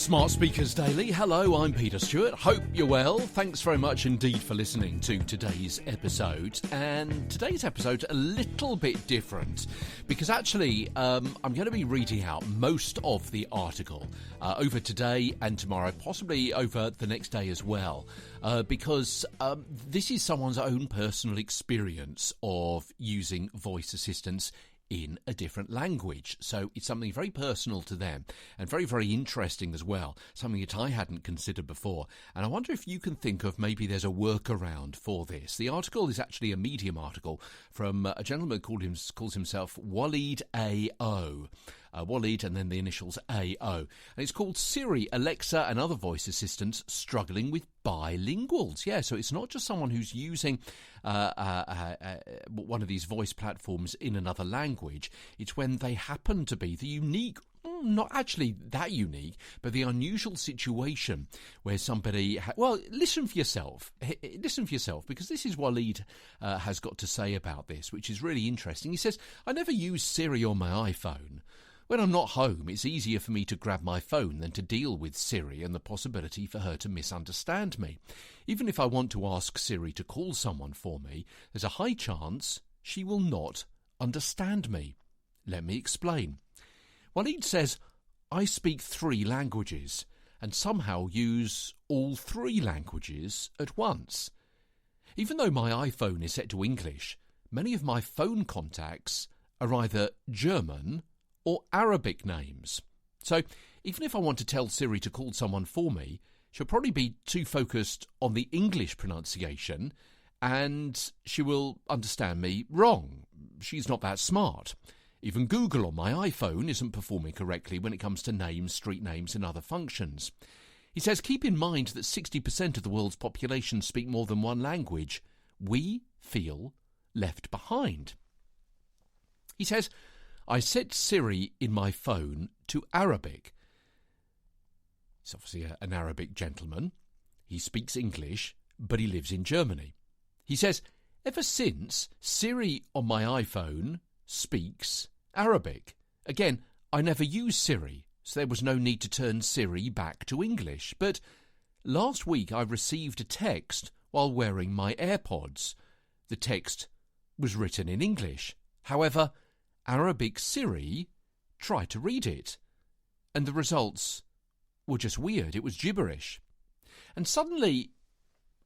Smart Speakers Daily. Hello, I'm Peter Stewart. Hope you're well. Thanks very much indeed for listening to today's episode. And today's episode's a little bit different because actually I'm going to be reading out most of the article over today and tomorrow, possibly over the next day as well, because this is someone's own personal experience of using voice assistants in a different language. So it's something very personal to them and very, very interesting as well, something that I hadn't considered before. And I wonder if you can think of maybe there's a workaround for this. The article is actually a Medium article from a gentleman calls himself Walid AO. Walid and then the initials AO. And it's called Siri, Alexa and Other Voice Assistants Struggling with Bilinguals. Yeah, so it's not just someone who's using one of these voice platforms in another language. It's when they happen to be the unique, not actually that unique, but the unusual situation where somebody... listen for yourself. Listen for yourself, because this is what Walid has got to say about this, which is really interesting. He says, I never use Siri on my iPhone. When I'm not home, it's easier for me to grab my phone than to deal with Siri and the possibility for her to misunderstand me. Even if I want to ask Siri to call someone for me, there's a high chance she will not understand me. Let me explain. Walid says, I speak 3 languages and somehow use all 3 languages at once. Even though my iPhone is set to English, many of my phone contacts are either German or Arabic names. So even if I want to tell Siri to call someone for me, she'll probably be too focused on the English pronunciation and she will understand me wrong. She's not that smart. Even Google on my iPhone isn't performing correctly when it comes to names, street names and other functions. He says, keep in mind that 60% of the world's population speak more than one language. We feel left behind. He says, I set Siri in my phone to Arabic. He's obviously an Arabic gentleman. He speaks English, but he lives in Germany. He says, ever since, Siri on my iPhone speaks Arabic. Again, I never use Siri, so there was no need to turn Siri back to English. But last week I received a text while wearing my AirPods. The text was written in English. However, Arabic Siri tried to read it, and the results were just weird. It was gibberish. And suddenly,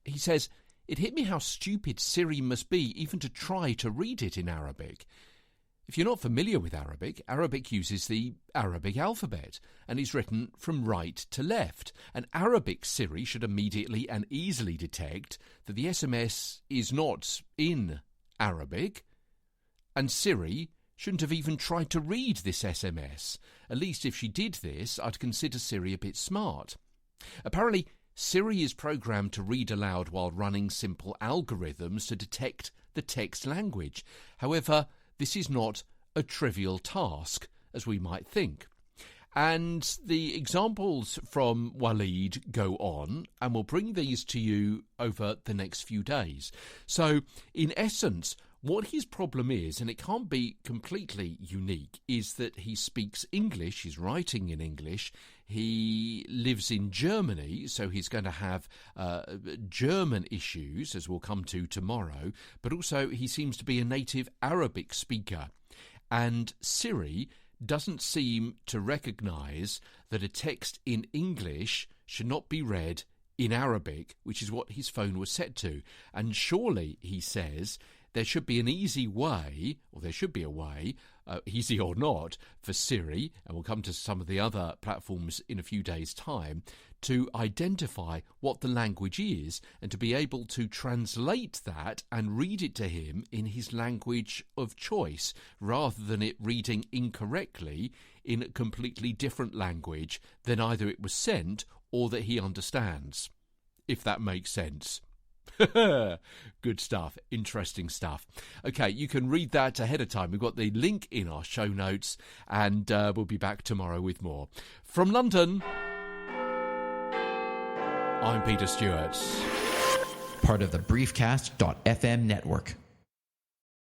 he says, it hit me how stupid Siri must be even to try to read it in Arabic. If you're not familiar with Arabic, Arabic uses the Arabic alphabet and is written from right to left. And Arabic Siri should immediately and easily detect that the SMS is not in Arabic, and Siri shouldn't have even tried to read this SMS. At least if she did this, I'd consider Siri a bit smart. Apparently, Siri is programmed to read aloud while running simple algorithms to detect the text language. However, this is not a trivial task, as we might think. And the examples from Walid go on, and we'll bring these to you over the next few days. So, in essence, what his problem is, and it can't be completely unique, is that he speaks English, he's writing in English, he lives in Germany, so he's going to have German issues, as we'll come to tomorrow, but also he seems to be a native Arabic speaker. And Siri doesn't seem to recognise that a text in English should not be read in Arabic, which is what his phone was set to. And surely, he says, there should be an easy way, or there should be a way, easy or not, for Siri, and we'll come to some of the other platforms in a few days' time, to identify what the language is and to be able to translate that and read it to him in his language of choice, rather than it reading incorrectly in a completely different language than either it was sent or that he understands, if that makes sense. Good stuff. Interesting stuff. Okay, you can read that ahead of time. We've got the link in our show notes, and we'll be back tomorrow with more. From London, I'm Peter Stewart. Part of the Briefcast.fm network.